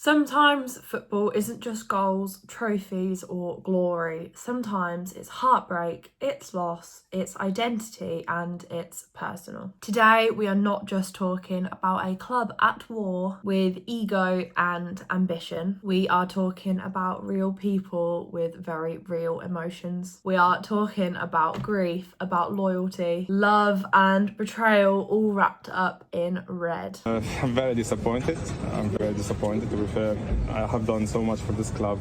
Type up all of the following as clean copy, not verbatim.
Sometimes football isn't just goals, trophies, or glory. Sometimes it's heartbreak, it's loss, it's identity, and it's personal. Today, we are not just talking about a club at war with ego and ambition. We are talking about real people with very real emotions. We are talking about grief, about loyalty, love, and betrayal, all wrapped up in red. I'm very disappointed. To be fair, I have done so much for this club.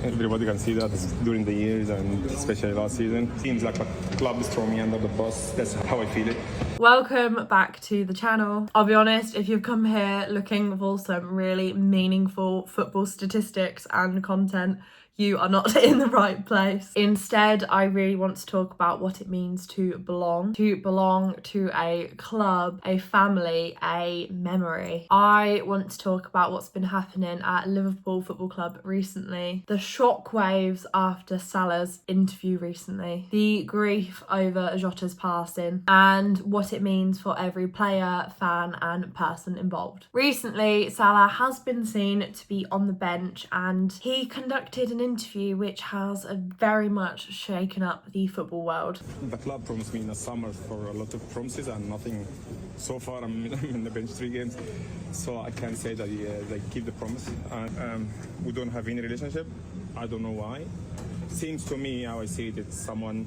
Everybody can see that during the years and especially last season. Seems like a club is throwing me under the bus. That's how I feel it. Welcome back to the channel. I'll be honest, if you've come here looking for some really meaningful football statistics and content, you are not in the right place. Instead, I really want to talk about what it means to belong to a club, a family, a memory. I want to talk about what's been happening at Liverpool Football Club recently, the shockwaves after Salah's interview recently, the grief over Jota's passing, and what it means for every player, fan, and person involved. Recently, Salah has been seen to be on the bench, and he conducted an interview which has very much shaken up the football world. The club promised me in the summer for a lot of promises and nothing. So far, I'm in the bench 3 games, so I can't say that they keep the promise. We don't have any relationship. I don't know why. Seems to me, how I see it, it's someone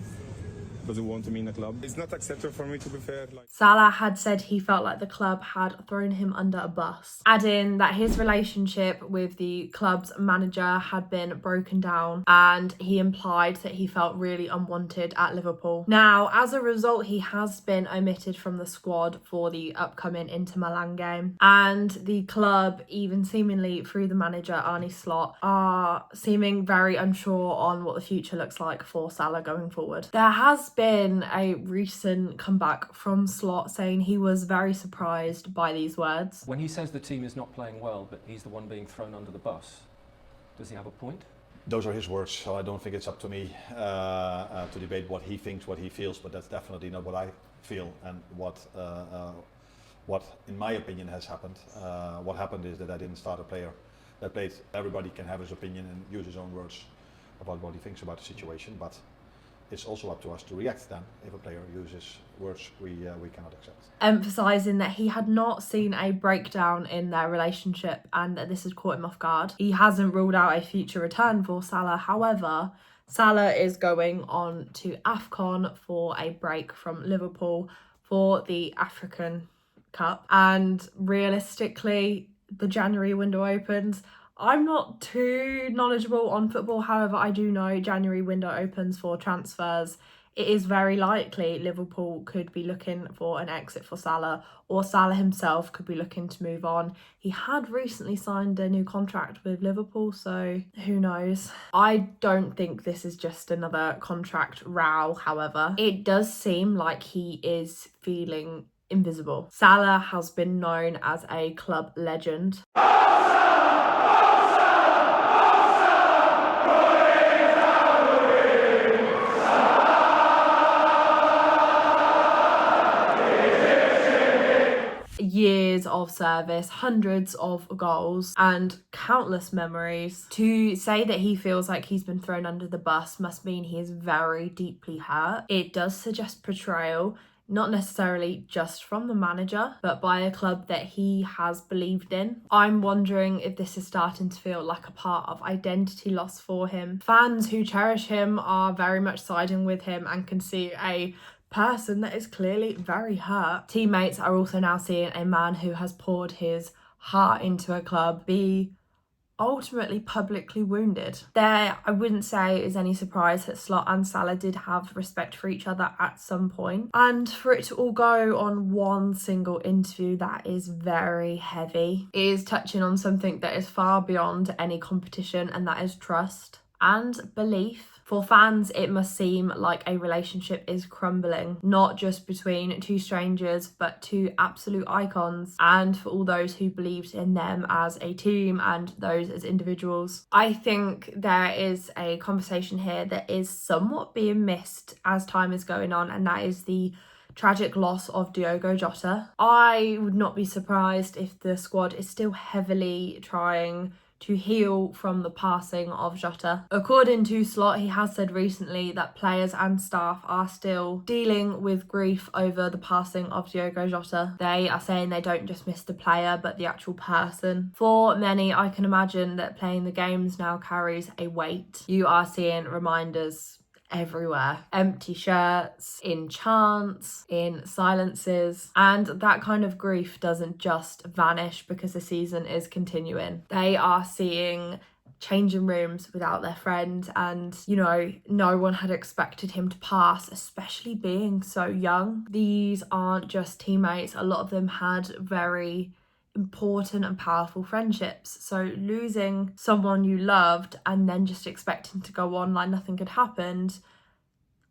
doesn't want to be in the club. It's not acceptable for me, to be fair. Salah had said he felt like the club had thrown him under a bus, adding that his relationship with the club's manager had been broken down, and he implied that he felt really unwanted at Liverpool. Now, as a result, he has been omitted from the squad for the upcoming Inter Milan game, and the club, even seemingly through the manager Arne Slot, are seeming very unsure on what the future looks like for Salah going forward. There has been a recent comeback from Slot saying he was very surprised by these words. When he says the team is not playing well, but he's the one being thrown under the bus, does he have a point? Those are his words, so I don't think it's up to me to debate what he thinks, what he feels, but that's definitely not what I feel and what in my opinion has happened. What happened is that I didn't start a player that played. Everybody can have his opinion and use his own words about what he thinks about the situation, but it's also up to us to react then if a player uses words we cannot accept. Emphasising that he had not seen a breakdown in their relationship and that this had caught him off guard. He hasn't ruled out a future return for Salah. However, Salah is going on to AFCON for a break from Liverpool for the African Cup. And realistically, the January window opens. I'm not too knowledgeable on football, however, I do know January window opens for transfers. It is very likely Liverpool could be looking for an exit for Salah, or Salah himself could be looking to move on. He had recently signed a new contract with Liverpool, so who knows. I don't think this is just another contract row, however. It does seem like he is feeling invisible. Salah has been known as a club legend. Years of service, hundreds of goals, and countless memories. To say that he feels like he's been thrown under the bus must mean he is very deeply hurt. It does suggest betrayal, not necessarily just from the manager, but by a club that he has believed in. I'm wondering if this is starting to feel like a part of identity loss for him. Fans who cherish him are very much siding with him and can see a person that is clearly very hurt. Teammates are also now seeing a man who has poured his heart into a club be ultimately publicly wounded. There, I wouldn't say is any surprise that Slot and Salah did have respect for each other at some point, and for it to all go on one single interview, that is very heavy. It is touching on something that is far beyond any competition, and that is trust and belief. For fans, it must seem like a relationship is crumbling, not just between two strangers, but two absolute icons, and for all those who believed in them as a team and those as individuals. I think there is a conversation here that is somewhat being missed as time is going on, and that is the tragic loss of Diogo Jota. I would not be surprised if the squad is still heavily trying to heal from the passing of Jota. According to Slot, he has said recently that players and staff are still dealing with grief over the passing of Diogo Jota. They are saying they don't just miss the player, but the actual person. For many, I can imagine that playing the games now carries a weight. You are seeing reminders everywhere. Empty shirts, in chants, in silences, and that kind of grief doesn't just vanish because the season is continuing. They are seeing changing rooms without their friend, and no one had expected him to pass, especially being so young. These aren't just teammates. A lot of them had very important and powerful friendships, so losing someone you loved and then just expecting to go on like nothing had happened,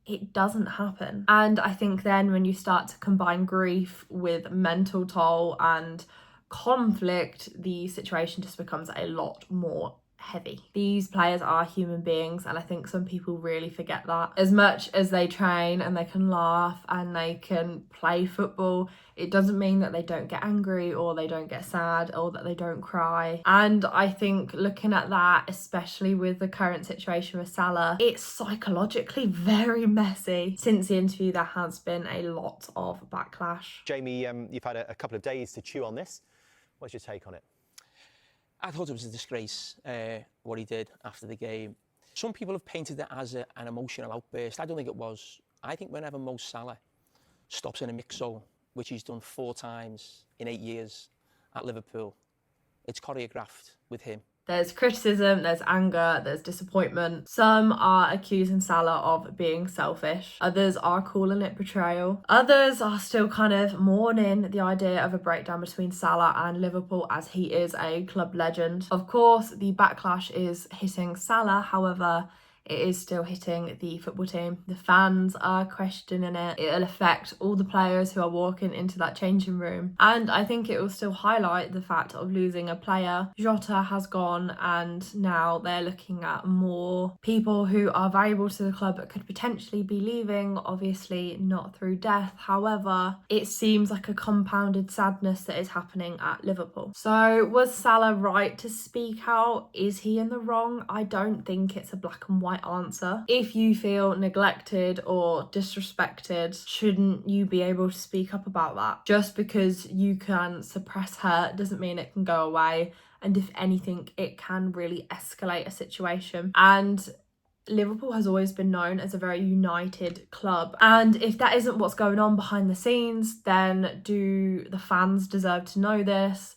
it doesn't happen. And I think then when you start to combine grief with mental toll and conflict, the situation just becomes a lot more heavy. These players are human beings, and I think some people really forget that. As much as they train and they can laugh and they can play football, it doesn't mean that they don't get angry or they don't get sad or that they don't cry. And I think looking at that, especially with the current situation with Salah, it's psychologically very messy. Since the interview, there has been a lot of backlash. Jamie, you've had a couple of days to chew on this. What's your take on it? I thought it was a disgrace, what he did after the game. Some people have painted it as an emotional outburst. I don't think it was. I think whenever Mo Salah stops in a mix zone, which he's done 4 times in 8 years at Liverpool, it's choreographed with him. There's criticism, there's anger, there's disappointment. Some are accusing Salah of being selfish. Others are calling it betrayal. Others are still kind of mourning the idea of a breakdown between Salah and Liverpool, as he is a club legend. Of course, the backlash is hitting Salah, however, it is still hitting the football team. The fans are questioning it. It'll affect all the players who are walking into that changing room. And I think it will still highlight the fact of losing a player. Jota has gone, and now they're looking at more people who are valuable to the club but could potentially be leaving, obviously not through death. However, it seems like a compounded sadness that is happening at Liverpool. So was Salah right to speak out? Is he in the wrong? I don't think it's a black and white answer. If you feel neglected or disrespected, shouldn't you be able to speak up about that? Just because you can suppress hurt doesn't mean it can go away, and if anything, it can really escalate a situation. And Liverpool has always been known as a very united club, and if that isn't what's going on behind the scenes, then do the fans deserve to know this?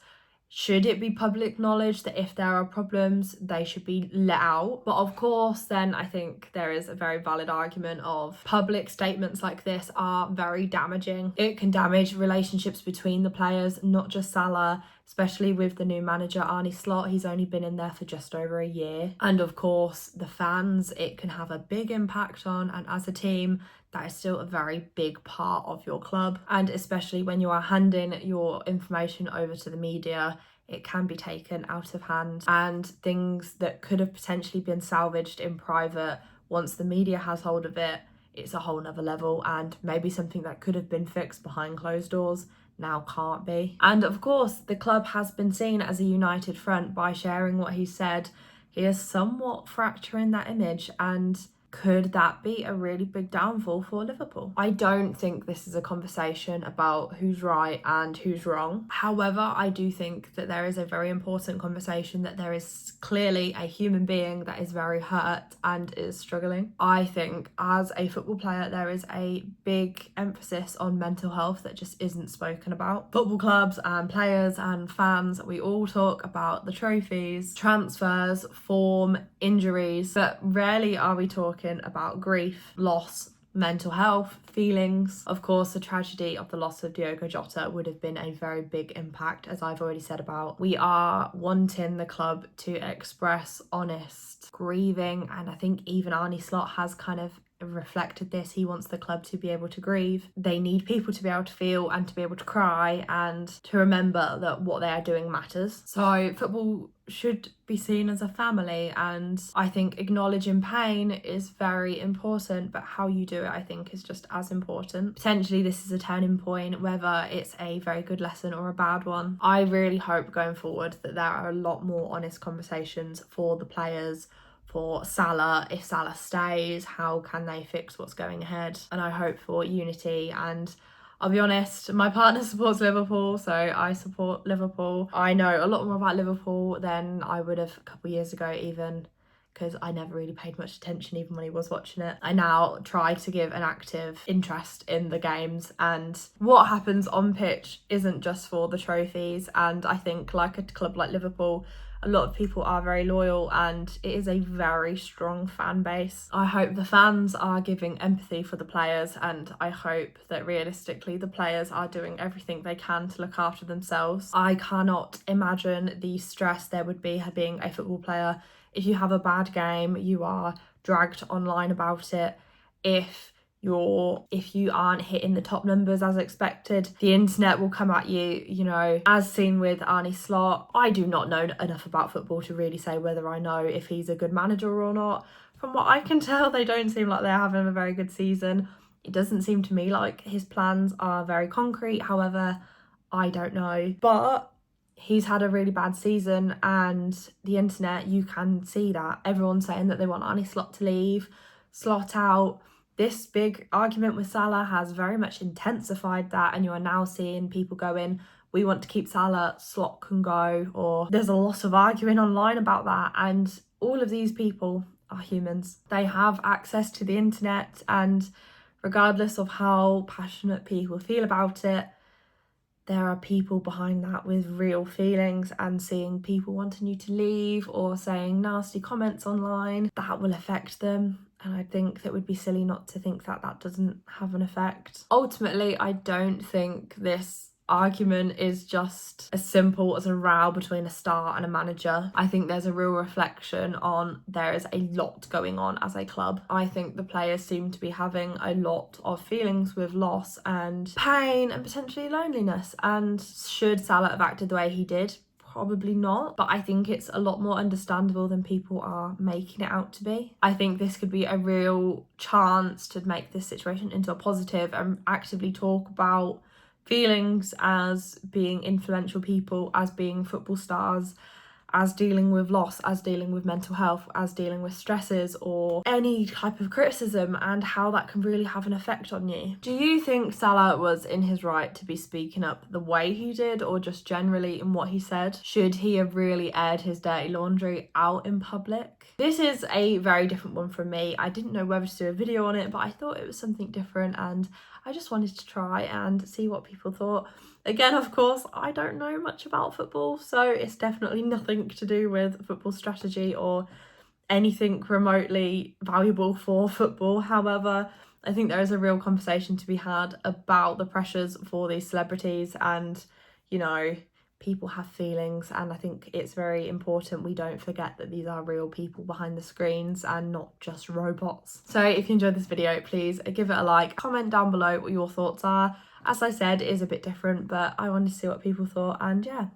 Should it be public knowledge that if there are problems, they should be let out? But of course, then I think there is a very valid argument of public statements like this are very damaging. It can damage relationships between the players, not just Salah, especially with the new manager, Arne Slot. He's only been in there for just over a year. And of course, the fans, it can have a big impact on, and as a team, that is still a very big part of your club. And especially when you are handing your information over to the media, it can be taken out of hand, and things that could have potentially been salvaged in private, once the media has hold of it, it's a whole nother level, and maybe something that could have been fixed behind closed doors now can't be. And of course, the club has been seen as a united front by sharing what he said. He is somewhat fracturing that image, and could that be a really big downfall for Liverpool? I don't think this is a conversation about who's right and who's wrong. However, I do think that there is a very important conversation that there is clearly a human being that is very hurt and is struggling. I think as a football player, there is a big emphasis on mental health that just isn't spoken about. Football clubs and players and fans, we all talk about the trophies, transfers, form, injuries, but rarely are we talking about grief, loss, mental health, feelings. Of course, the tragedy of the loss of Diogo Jota would have been a very big impact, as I've already said about. We are wanting the club to express honest grieving, and I think even Arne Slot has kind of reflected this. He wants the club to be able to grieve. They need people to be able to feel and to be able to cry and to remember that what they are doing matters. So football should be seen as a family, and I think acknowledging pain is very important, but how you do it I think is just as important. Potentially this is a turning point, whether it's a very good lesson or a bad one. I really hope going forward that there are a lot more honest conversations for the players, for Salah. If Salah stays, how can they fix what's going ahead? And I hope for unity. And I'll be honest, my partner supports Liverpool, so I support Liverpool. I know a lot more about Liverpool than I would have a couple of years ago, even because I never really paid much attention even when he was watching it. I now try to give an active interest in the games, and what happens on pitch isn't just for the trophies. And I think like a club like Liverpool, a lot of people are very loyal and it is a very strong fan base. I hope the fans are giving empathy for the players, and I hope that realistically the players are doing everything they can to look after themselves. I cannot imagine the stress there would be being a football player. If you have a bad game, you are dragged online about it. If you aren't hitting the top numbers as expected, the internet will come at you, you know, as seen with Arne Slot. I do not know enough about football to really say whether I know if he's a good manager or not. From what I can tell, they don't seem like they're having a very good season. It doesn't seem to me like his plans are very concrete. However, I don't know. But he's had a really bad season, and the internet, you can see that. Everyone's saying that they want Arne Slot to leave, Slot out. This big argument with Salah has very much intensified that, and you are now seeing people going, we want to keep Salah, Slot can go, or there's a lot of arguing online about that. And all of these people are humans. They have access to the internet, and regardless of how passionate people feel about it, there are people behind that with real feelings, and seeing people wanting you to leave or saying nasty comments online, that will affect them. And I think that would be silly not to think that that doesn't have an effect. Ultimately, I don't think this argument is just as simple as a row between a star and a manager. I think there's a real reflection on there is a lot going on as a club. I think the players seem to be having a lot of feelings with loss and pain and potentially loneliness. And should Salah have acted the way he did? Probably not, but I think it's a lot more understandable than people are making it out to be. I think this could be a real chance to make this situation into a positive and actively talk about feelings as being influential people, as being football stars, as dealing with loss, as dealing with mental health, as dealing with stresses or any type of criticism, and how that can really have an effect on you. Do you think Salah was in his right to be speaking up the way he did, or just generally in what he said? Should he have really aired his dirty laundry out in public? This is a very different one from me. I didn't know whether to do a video on it, but I thought it was something different, and I just wanted to try and see what people thought. Again, of course, I don't know much about football, so it's definitely nothing to do with football strategy or anything remotely valuable for football. However, I think there is a real conversation to be had about the pressures for these celebrities, and, you know, people have feelings, and I think it's very important we don't forget that these are real people behind the screens and not just robots. So if you enjoyed this video, please give it a like, comment down below what your thoughts are. As I said, it is a bit different, but I wanted to see what people thought, and yeah,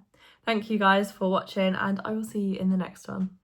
thank you guys for watching, and I will see you in the next one.